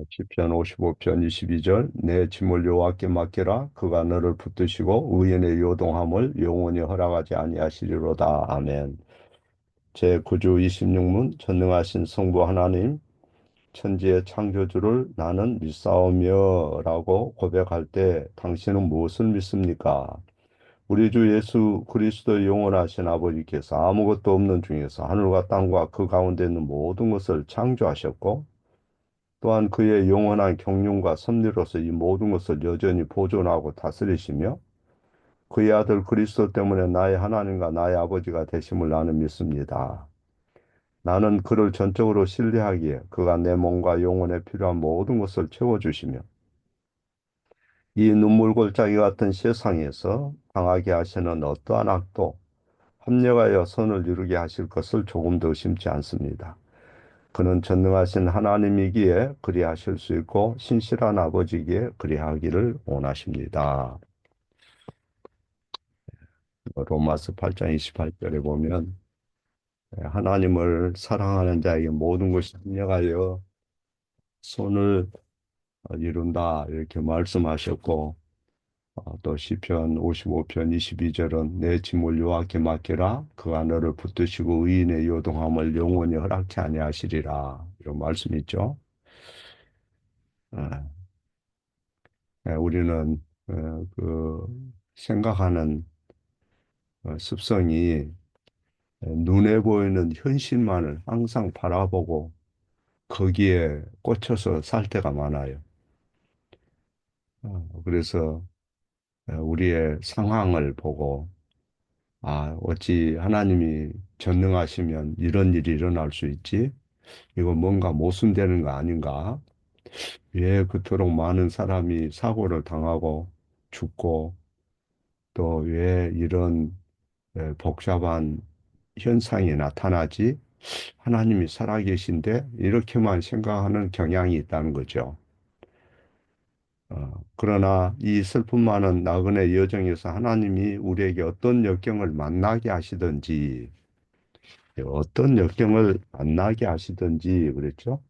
시편 55편 22절 내 짐을 여호와께 맡기라 그가 너를 붙드시고 의인의 요동함을 영원히 허락하지 아니하시리로다. 아멘. 제9주 26문 전능하신 성부 하나님 천지의 창조주를 나는 믿사오며 라고 고백할 때 당신은 무엇을 믿습니까? 우리 주 예수 그리스도의 영원하신 아버지께서 아무것도 없는 중에서 하늘과 땅과 그 가운데 있는 모든 것을 창조하셨고 또한 그의 영원한 경륜과 섭리로서 이 모든 것을 여전히 보존하고 다스리시며 그의 아들 그리스도 때문에 나의 하나님과 나의 아버지가 되심을 나는 믿습니다. 나는 그를 전적으로 신뢰하기에 그가 내 몸과 영혼에 필요한 모든 것을 채워주시며 이 눈물골짜기 같은 세상에서 당하게 하시는 어떠한 악도 합력하여 선을 이루게 하실 것을 조금도 의심치 않습니다. 그는 전능하신 하나님이기에 그리하실 수 있고 신실한 아버지기에 그리하기를 원하십니다. 로마서 8장 28절에 보면 하나님을 사랑하는 자에게 모든 것이 합력하여 선을 이룬다 이렇게 말씀하셨고 또 시편 55편 22절은 내 짐을 여호와께 맡기라 그가 너를 붙드시고 의인의 요동함을 영원히 허락치 아니하시리라 이런 말씀이 있죠. 어, 우리는 그 생각하는 습성이 눈에 보이는 현실만을 항상 바라보고 거기에 꽂혀서 살 때가 많아요. 그래서 우리의 상황을 보고 어찌 하나님이 전능하시면 이런 일이 일어날 수 있지? 이거 뭔가 모순되는 거 아닌가? 왜 그토록 많은 사람이 사고를 당하고 죽고 또 왜 이런 복잡한 현상이 나타나지? 하나님이 살아계신데 이렇게만 생각하는 경향이 있다는 거죠. 그러나 이 슬픔 많은 나그네 여정에서 하나님이 우리에게 어떤 역경을 만나게 하시든지 어떤 역경을 만나게 하시든지 그랬죠?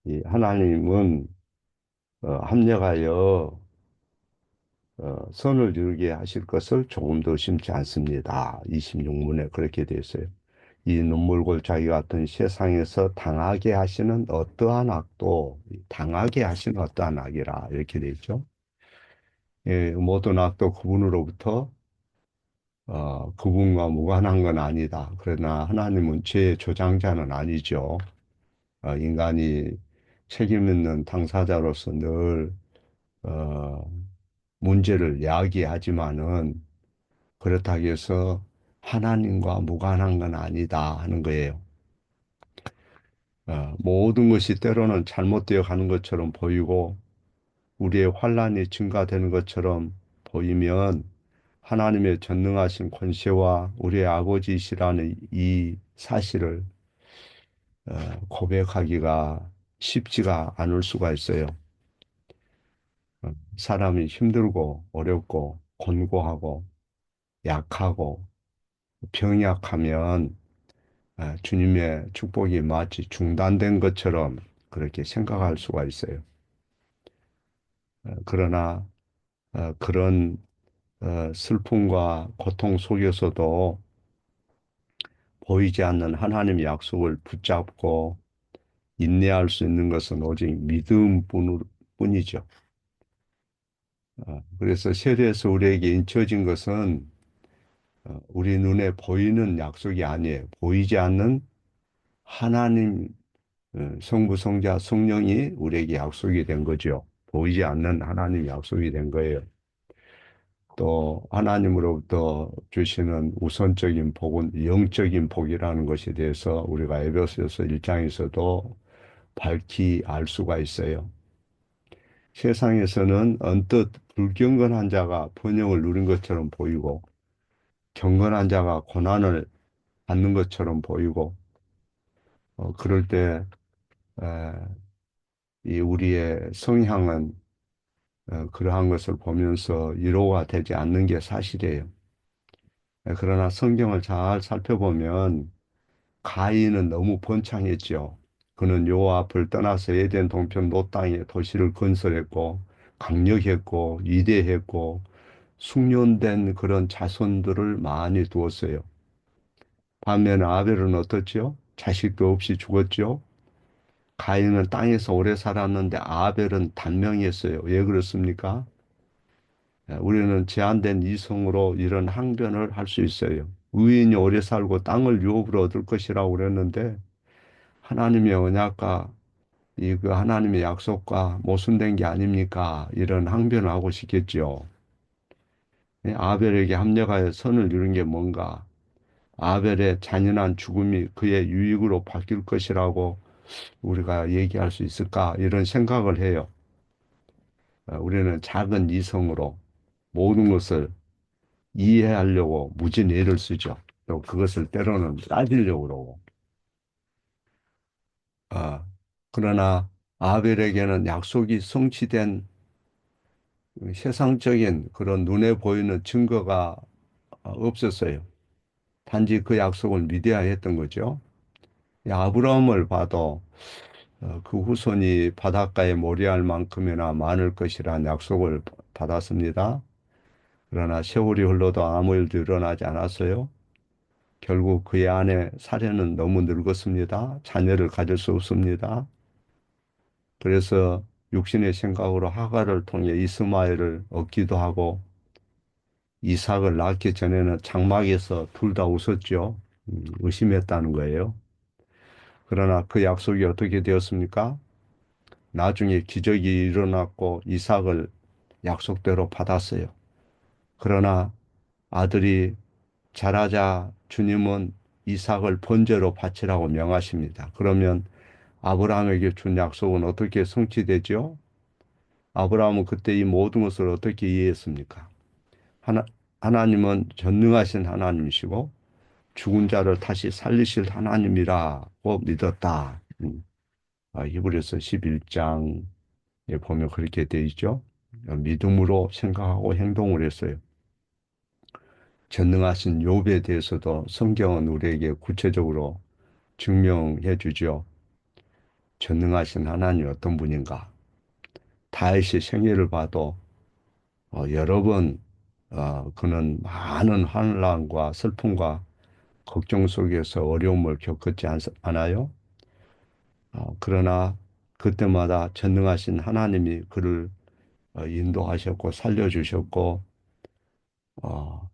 이 하나님은 합력하여 선을 이루게 하실 것을 조금도 심지 않습니다. 26문에 그렇게 되어 있어요. 이 눈물골짜기 같은 세상에서 당하게 하시는 어떠한 악도 당하게 하시는 어떠한 악이라 이렇게 되어 있죠. 예, 모든 악도 그분으로부터 그분과 무관한 건 아니다. 그러나 하나님은 죄의 조장자는 아니죠. 인간이 책임 있는 당사자로서 늘 어, 문제를 야기하지만은 그렇다고 해서 하나님과 무관한 건 아니다 하는 거예요. 모든 것이 때로는 잘못되어 가는 것처럼 보이고 우리의 환란이 증가되는 것처럼 보이면 하나님의 전능하신 권세와 우리의 아버지이시라는 이 사실을 고백하기가 쉽지가 않을 수가 있어요. 사람이 힘들고 어렵고 곤고하고 약하고 병약하면 주님의 축복이 마치 중단된 것처럼 그렇게 생각할 수가 있어요. 그러나 그런 슬픔과 고통 속에서도 보이지 않는 하나님의 약속을 붙잡고 인내할 수 있는 것은 오직 뿐이죠. 그래서 세례에서 우리에게 인쳐진 것은 우리 눈에 보이는 약속이 아니에요. 보이지 않는 하나님 성부, 성자, 성령이 우리에게 약속이 된 거죠. 보이지 않는 하나님 약속이 된 거예요. 또 하나님으로부터 주시는 우선적인 복은 영적인 복이라는 것에 대해서 우리가 에베소서 1장에서도 밝히 알 수가 있어요. 세상에서는 언뜻 불경건한 자가 번영을 누린 것처럼 보이고 경건한 자가 고난을 받는 것처럼 보이고 그럴 때 에, 이 우리의 성향은 그러한 것을 보면서 위로가 되지 않는 게 사실이에요. 그러나 성경을 잘 살펴보면 가인은 너무 번창했지요. 그는 여호와 앞을 떠나서 에덴 동편 노 땅에 도시를 건설했고 강력했고 위대했고 숙련된 그런 자손들을 많이 두었어요. 반면에 아벨은 어떻지요? 자식도 없이 죽었죠. 가인은 땅에서 오래 살았는데 아벨은 단명했어요. 왜 그렇습니까? 우리는 제한된 이성으로 이런 항변을 할 수 있어요. 의인이 오래 살고 땅을 유업으로 얻을 것이라고 그랬는데 하나님의 언약과 이 그 하나님의 약속과 모순된 게 아닙니까? 이런 항변을 하고 싶겠죠. 아벨에게 합력하여 선을 이룬 게 뭔가? 아벨의 잔인한 죽음이 그의 유익으로 바뀔 것이라고 우리가 얘기할 수 있을까? 이런 생각을 해요. 우리는 작은 이성으로 모든 것을 이해하려고 무진 애를 쓰죠. 또 그것을 때로는 따지려고 그러고. 아, 그러나 아벨에게는 약속이 성취된 세상적인 그런 눈에 보이는 증거가 없었어요. 단지 그 약속을 믿어야 했던 거죠. 아브라함을 봐도 그 후손이 바닷가에 모리할 만큼이나 많을 것이라는 약속을 받았습니다. 그러나 세월이 흘러도 아무 일도 일어나지 않았어요. 결국 그의 아내 사례는 너무 늙었습니다. 자녀를 가질 수 없습니다. 그래서 육신의 생각으로 하갈을 통해 이스마엘을 얻기도 하고 이삭을 낳기 전에는 장막에서 둘 다 웃었죠. 의심했다는 거예요. 그러나 그 약속이 어떻게 되었습니까? 나중에 기적이 일어났고 이삭을 약속대로 받았어요. 그러나 아들이 자라자 주님은 이삭을 번제로 바치라고 명하십니다. 그러면 아브라함에게 준 약속은 어떻게 성취되죠? 아브라함은 그때 이 모든 것을 어떻게 이해했습니까? 하나, 하나님은 전능하신 하나님이시고 죽은 자를 다시 살리실 하나님이라고 믿었다. 히브리서 11장에 보면 그렇게 되어 있죠. 믿음으로 생각하고 행동을 했어요. 전능하신 욥에 대해서도 성경은 우리에게 구체적으로 증명해 주죠. 전능하신 하나님이 어떤 분인가? 다윗의 생애를 봐도 여러 번 그는 많은 환난과 슬픔과 걱정 속에서 어려움을 겪었지 않아요? 그러나 그때마다 전능하신 하나님이 그를 인도하셨고 살려주셨고 어,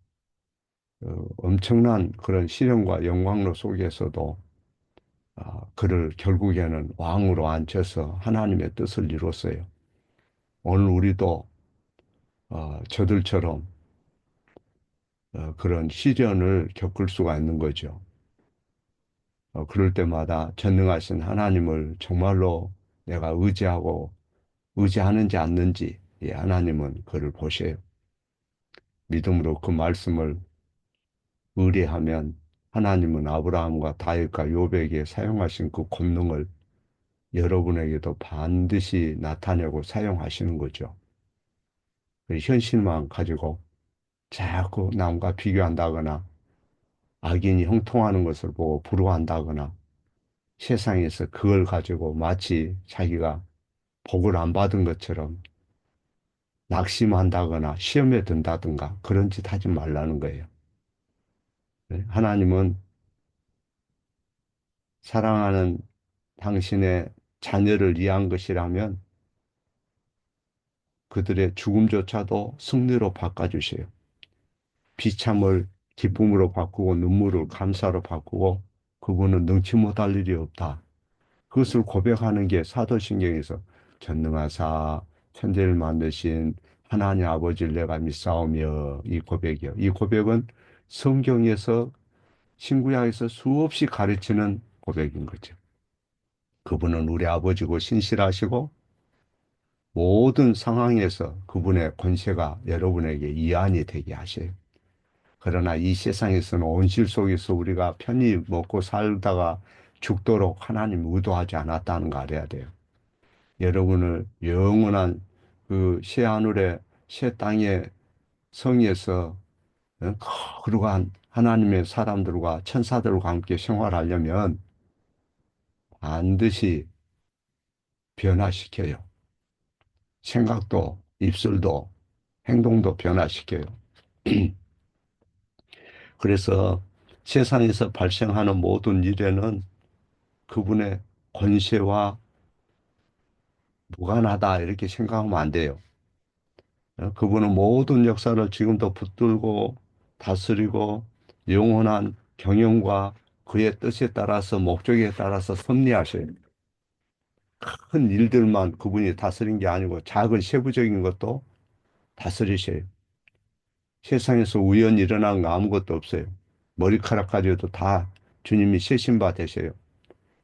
엄청난 그런 시련과 영광로 속에서도 그를 결국에는 왕으로 앉혀서 하나님의 뜻을 이뤘어요. 오늘 우리도 저들처럼 그런 시련을 겪을 수가 있는 거죠. 그럴 때마다 전능하신 하나님을 정말로 내가 의지하고 의지하는지 않는지 하나님은 그를 보셔요. 믿음으로 그 말씀을 의뢰하면 하나님은 아브라함과 다윗과 욥에게 사용하신 그 권능을 여러분에게도 반드시 나타내고 사용하시는 거죠. 그 현실만 가지고 자꾸 남과 비교한다거나 악인이 형통하는 것을 보고 부러워한다거나 세상에서 그걸 가지고 마치 자기가 복을 안 받은 것처럼 낙심한다거나 시험에 든다든가 그런 짓 하지 말라는 거예요. 네? 하나님은 사랑하는 당신의 자녀를 위한 것이라면 그들의 죽음조차도 승리로 바꿔주세요. 비참을 기쁨으로 바꾸고 눈물을 감사로 바꾸고 그분은 능치 못할 일이 없다. 그것을 고백하는 게 사도신경에서 전능하사 천지를 만드신 하나님 아버지를 내가 믿사오며 이 고백이요. 이 고백은 성경에서 신구약에서 수없이 가르치는 고백인 거죠. 그분은 우리 아버지고 신실하시고 모든 상황에서 그분의 권세가 여러분에게 이안이 되게 하셔요. 그러나 이 세상에서는 온실 속에서 우리가 편히 먹고 살다가 죽도록 하나님 의도하지 않았다는 거 알아야 돼요. 여러분을 영원한 그 새 하늘의 새 땅의 성에서 거룩한 하나님의 사람들과 천사들과 함께 생활하려면 반드시 변화시켜요. 생각도, 입술도, 행동도 변화시켜요. 그래서 세상에서 발생하는 모든 일에는 그분의 권세와 무관하다 이렇게 생각하면 안 돼요. 그분은 모든 역사를 지금도 붙들고 다스리고 영원한 경영과 그의 뜻에 따라서 목적에 따라서 섭리하셔요. 큰 일들만 그분이 다스린 게 아니고 작은 세부적인 것도 다스리셔요. 세상에서 우연히 일어난 거 아무것도 없어요. 머리카락 가지고도 다 주님이 세신 바 되셔요.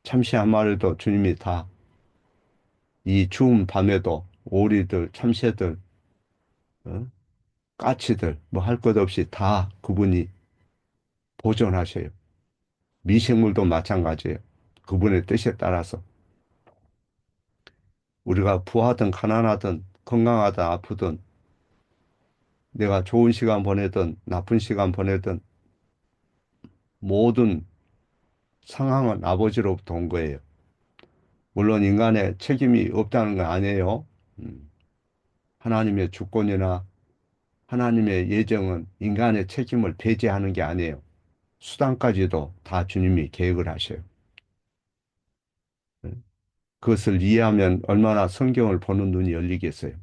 참새 한 마리도 주님이 다 이 추운 밤에도 오리들, 참새들, 어? 까치들 뭐 할 것 없이 다 그분이 보존하셔요. 미생물도 마찬가지예요. 그분의 뜻에 따라서 우리가 부하든 가난하든 건강하든 아프든 내가 좋은 시간 보내든 나쁜 시간 보내든 모든 상황은 아버지로부터 온 거예요. 물론 인간의 책임이 없다는 건 아니에요. 음, 하나님의 주권이나 하나님의 예정은 인간의 책임을 배제하는 게 아니에요. 수단까지도 다 주님이 계획을 하셔요. 그것을 이해하면 얼마나 성경을 보는 눈이 열리겠어요.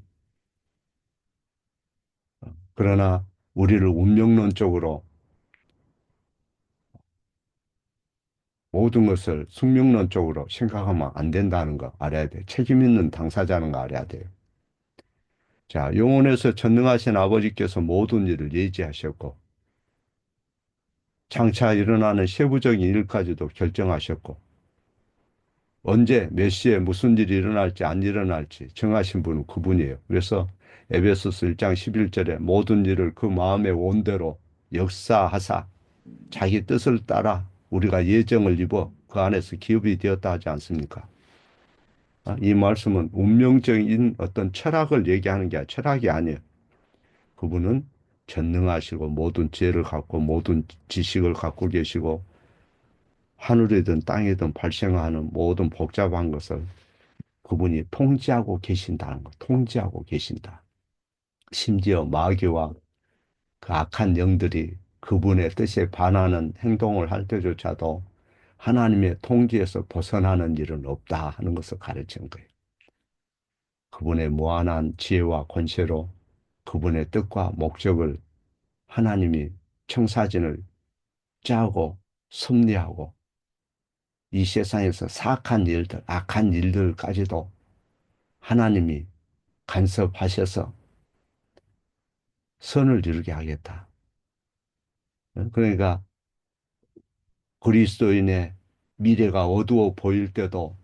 그러나 우리를 운명론적으로 모든 것을 숙명론적으로 생각하면 안 된다는 거 알아야 돼. 책임 있는 당사자는 거 알아야 돼요. 자, 영혼에서 전능하신 아버지께서 모든 일을 예지하셨고 장차 일어나는 세부적인 일까지도 결정하셨고 언제 몇 시에 무슨 일이 일어날지 안 일어날지 정하신 분은 그분이에요. 그래서 에베소서 1장 11절에 모든 일을 그 마음의 온대로 역사하사 자기 뜻을 따라 우리가 예정을 입어 그 안에서 기업이 되었다 하지 않습니까? 이 말씀은 운명적인 어떤 철학을 얘기하는 게 아니라 철학이 아니에요. 그분은 전능하시고 모든 지혜를 갖고 모든 지식을 갖고 계시고 하늘이든 땅이든 발생하는 모든 복잡한 것을 그분이 통치하고 계신다는 거, 통치하고 계신다. 심지어 마귀와 그 악한 영들이 그분의 뜻에 반하는 행동을 할 때조차도 하나님의 통제에서 벗어나는 일은 없다 하는 것을 가르치는 거예요. 그분의 무한한 지혜와 권세로 그분의 뜻과 목적을 하나님이 청사진을 짜고 섭리하고 이 세상에서 사악한 일들, 악한 일들까지도 하나님이 간섭하셔서 선을 이루게 하겠다. 그러니까 그리스도인의 미래가 어두워 보일 때도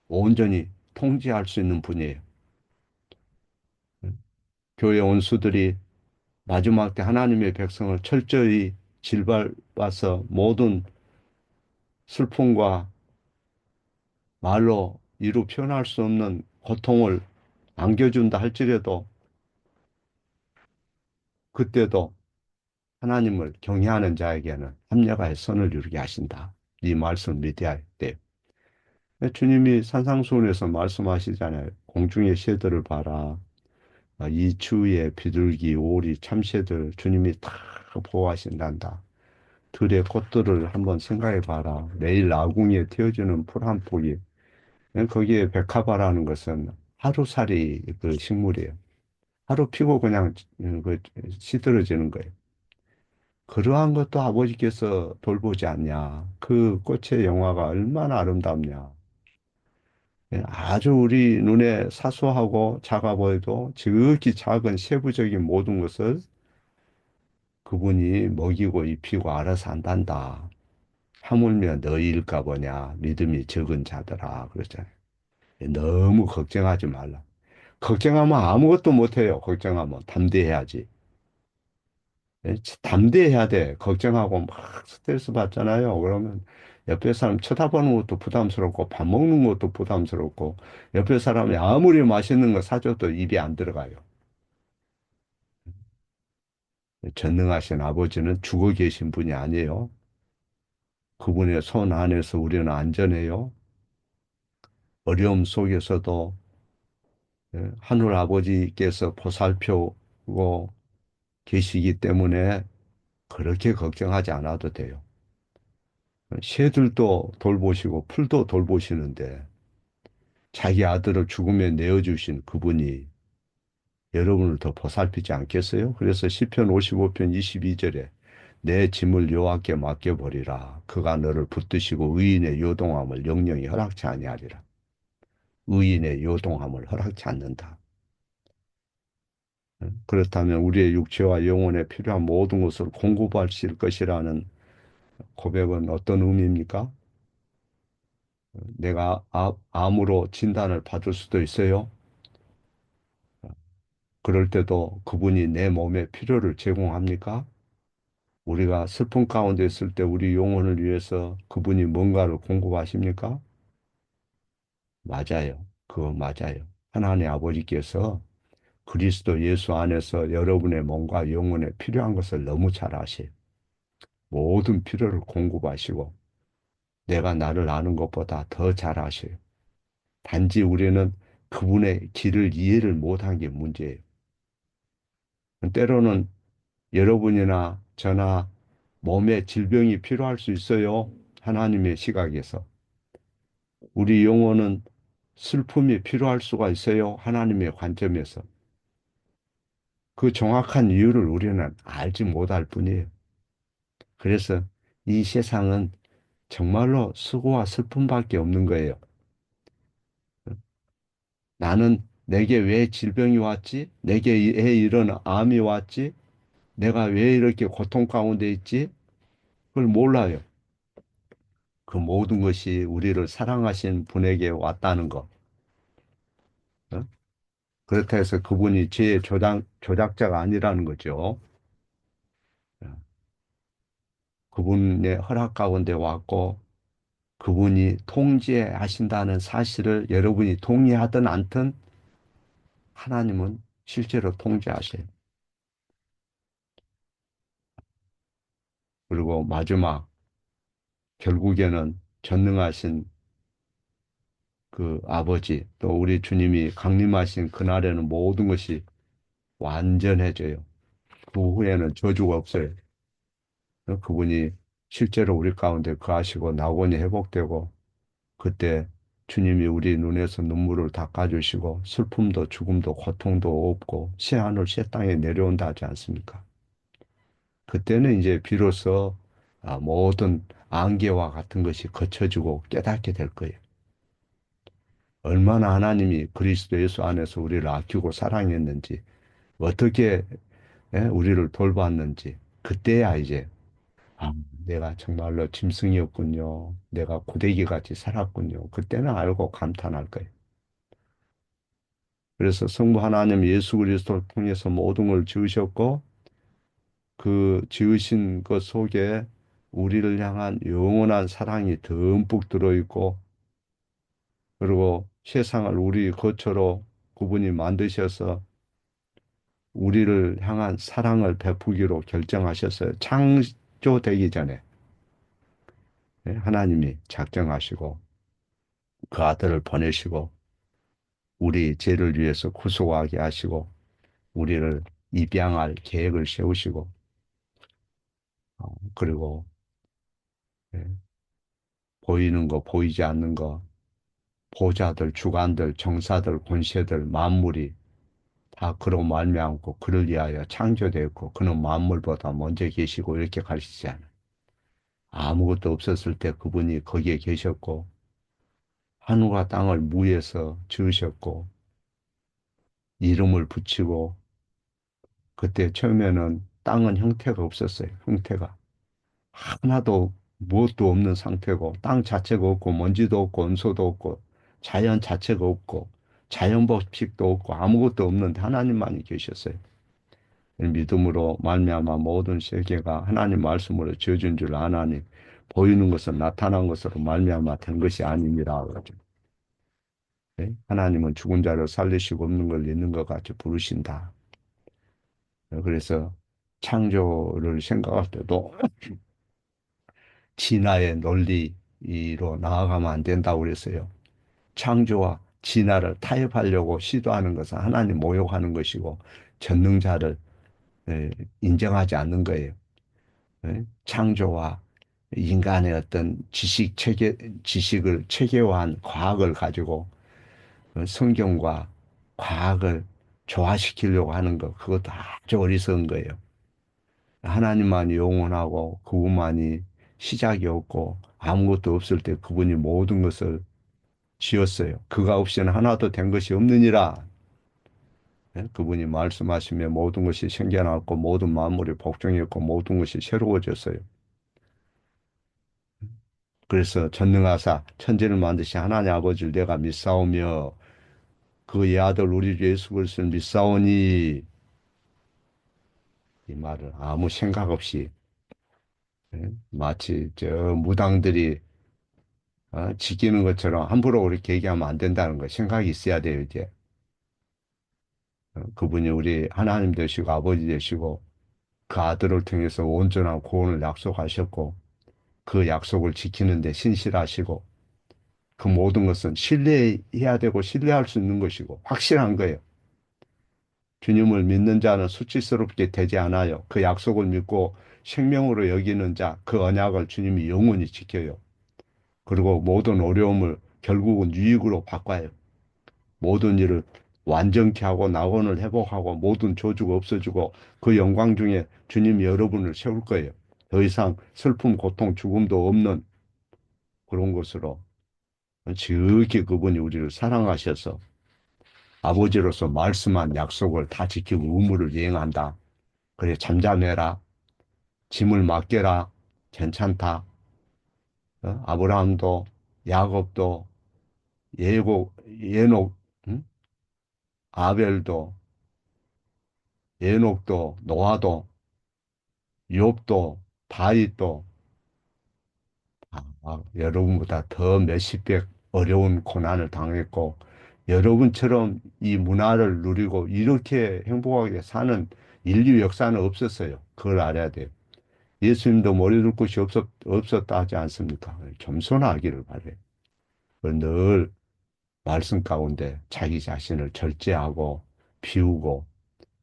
온전히 통제할 수 있는 분이에요. 교회 원수들이 마지막 때 하나님의 백성을 철저히 짓밟아서 모든 슬픔과 말로 이루 표현할 수 없는 고통을 안겨준다 할지라도 그때도 하나님을 경외하는 자에게는 합력하여 선을 이루게 하신다. 이 말씀을 믿어야 돼요. 주님이 산상수훈에서 말씀하시잖아요. 공중의 새들을 봐라. 이 추위에 비둘기, 오리, 참새들 주님이 다 보호하신단다. 들의 꽃들을 한번 생각해 봐라. 매일 아궁이에 튀어주는 풀 한 포기. 거기에 백합화라는 것은 하루살이 그 식물이에요. 하루 피고 그냥 그 시들어지는 거예요. 그러한 것도 아버지께서 돌보지 않냐. 그 꽃의 영화가 얼마나 아름답냐. 아주 우리 눈에 사소하고 작아 보여도 지극히 작은 세부적인 모든 것을 그분이 먹이고 입히고 알아서 한단다. 하물며 너희일까 보냐. 믿음이 적은 자들아. 그러잖아요. 너무 걱정하지 말라. 걱정하면 아무것도 못해요. 걱정하면 담대해야지. 담대해야 돼. 걱정하고 막 스트레스 받잖아요. 그러면 옆에 사람 쳐다보는 것도 부담스럽고 밥 먹는 것도 부담스럽고 옆에 사람이 아무리 맛있는 거 사줘도 입에 안 들어가요. 전능하신 아버지는 죽어 계신 분이 아니에요. 그분의 손 안에서 우리는 안전해요. 어려움 속에서도 하늘 아버지께서 보살펴고 계시기 때문에 그렇게 걱정하지 않아도 돼요. 새들도 돌보시고 풀도 돌보시는데 자기 아들을 죽음에 내어주신 그분이 여러분을 더 보살피지 않겠어요? 그래서 시편 55편 22절에 내 짐을 여호와께 맡겨버리라. 그가 너를 붙드시고 의인의 요동함을 영영이 허락치 아니하리라. 의인의 요동함을 허락치 않는다. 그렇다면 우리의 육체와 영혼에 필요한 모든 것을 공급하실 것이라는 고백은 어떤 의미입니까? 내가 암으로 진단을 받을 수도 있어요. 그럴 때도 그분이 내 몸에 필요를 제공합니까? 우리가 슬픔 가운데 있을 때 우리 영혼을 위해서 그분이 뭔가를 공급하십니까? 맞아요. 그거 맞아요. 하나님 아버지께서 그리스도 예수 안에서 여러분의 몸과 영혼에 필요한 것을 너무 잘 아세요. 모든 필요를 공급하시고 내가 나를 아는 것보다 더 잘 아셔요. 단지 우리는 그분의 길을 이해를 못한 게 문제예요. 때로는 여러분이나 저나 몸에 질병이 필요할 수 있어요. 하나님의 시각에서. 우리 영혼은 슬픔이 필요할 수가 있어요. 하나님의 관점에서. 그 정확한 이유를 우리는 알지 못할 뿐이에요. 그래서 이 세상은 정말로 수고와 슬픔밖에 없는 거예요. 나는 내게 왜 질병이 왔지? 내게 왜 이런 암이 왔지? 내가 왜 이렇게 고통 가운데 있지? 그걸 몰라요. 그 모든 것이 우리를 사랑하신 분에게 왔다는 것. 어? 그렇다 해서 그분이 죄의 조작자가 아니라는 거죠. 어, 그분의 허락 가운데 왔고, 그분이 통제하신다는 사실을 여러분이 동의하든 않든 하나님은 실제로 통제하셔요. 그리고 마지막, 결국에는 전능하신 그 아버지, 또 우리 주님이 강림하신 그날에는 모든 것이 완전해져요. 그 후에는 저주가 없어요. 그분이 실제로 우리 가운데 거하시고 낙원이 회복되고 그때 주님이 우리 눈에서 눈물을 닦아주시고 슬픔도 죽음도 고통도 없고 새 하늘 새 땅에 내려온다 하지 않습니까? 그때는 이제 비로소 모든 안개와 같은 것이 거쳐지고 깨닫게 될 거예요. 얼마나 하나님이 그리스도 예수 안에서 우리를 아끼고 사랑했는지 어떻게 우리를 돌봤는지 그때야 이제 아, 내가 정말로 짐승이었군요. 내가 고데기 같이 살았군요. 그때는 알고 감탄할 거예요. 그래서 성부 하나님 예수 그리스도를 통해서 모든 걸 지으셨고 그 지으신 것 속에 우리를 향한 영원한 사랑이 듬뿍 들어있고 그리고 세상을 우리 거처로 그분이 만드셔서 우리를 향한 사랑을 베푸기로 결정하셨어요. 창조되기 전에 하나님이 작정하시고 그 아들을 보내시고 우리 죄를 위해서 구속하게 하시고 우리를 입양할 계획을 세우시고 그리고 예, 보이는 거 보이지 않는 거 보좌들 주관들 정사들 권세들 만물이 다 그로 말미암고 그를 위하여 창조되었고 그는 만물보다 먼저 계시고 이렇게 가르치잖아요. 아무것도 없었을 때 그분이 거기에 계셨고 하늘과 땅을 무에서 지으셨고 이름을 붙이고 그때 처음에는 땅은 형태가 없었어요. 형태가. 하나도 무엇도 없는 상태고 땅 자체가 없고 먼지도 없고 온소도 없고 자연 자체가 없고 자연 법칙도 없고 아무것도 없는데 하나님만이 계셨어요. 믿음으로 말미암아 모든 세계가 하나님 말씀으로 지어진 줄 아나니 보이는 것은 나타난 것으로 말미암아 된 것이 아닙니다. 그러죠. 네? 하나님은 죽은 자를 살리시고 없는 걸 있는 것 같이 부르신다. 그래서 창조를 생각할 때도 진화의 논리로 나아가면 안 된다고 그랬어요. 창조와 진화를 타협하려고 시도하는 것은 하나님 모욕하는 것이고 전능자를 인정하지 않는 거예요. 창조와 인간의 어떤 지식을 체계화한 과학을 가지고 성경과 과학을 조화시키려고 하는 것, 그것도 아주 어리석은 거예요. 하나님만이 영원하고 그분만이 시작이 없고 아무것도 없을 때 그분이 모든 것을 지었어요. 그가 없이는 하나도 된 것이 없느니라. 그분이 말씀하시며 모든 것이 생겨났고 모든 만물이 복종했고 모든 것이 새로워졌어요. 그래서 전능하사 천지를 만드신 하나님 아버지를 내가 믿사오며 그의 아들 우리 주 예수 그리스도를 믿사오니 이 말을 아무 생각 없이 마치 저 무당들이 지키는 것처럼 함부로 그렇게 얘기하면 안 된다는 거 생각이 있어야 돼요 이제. 그분이 우리 하나님 되시고 아버지 되시고 그 아들을 통해서 온전한 구원을 약속하셨고 그 약속을 지키는데 신실하시고 그 모든 것은 신뢰해야 되고 신뢰할 수 있는 것이고 확실한 거예요. 주님을 믿는 자는 수치스럽게 되지 않아요. 그 약속을 믿고 생명으로 여기는 자, 그 언약을 주님이 영원히 지켜요. 그리고 모든 어려움을 결국은 유익으로 바꿔요. 모든 일을 완전케 하고 낙원을 회복하고 모든 저주가 없어지고 그 영광 중에 주님이 여러분을 세울 거예요. 더 이상 슬픔, 고통, 죽음도 없는 그런 것으로 지극히 그분이 우리를 사랑하셔서 아버지로서 말씀한 약속을 다 지키고 의무를 이행한다. 그래 잠잠해라. 짐을 맡겨라. 괜찮다. 아브라함도 야곱도 예녹, 응? 아벨도 예녹도 노아도 욥도 다윗도 여러분보다 더 몇십 배 어려운 고난을 당했고 여러분처럼 이 문화를 누리고 이렇게 행복하게 사는 인류 역사는 없었어요. 그걸 알아야 돼요. 예수님도 머리둘 곳이 없었다 하지 않습니까? 겸손하기를 바래요. 늘 말씀 가운데 자기 자신을 절제하고 비우고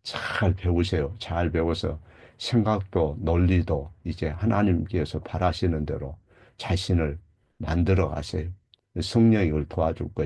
잘 배우세요. 잘 배워서 생각도 논리도 이제 하나님께서 바라시는 대로 자신을 만들어 가세요. 성령이 이걸 도와줄 거예요.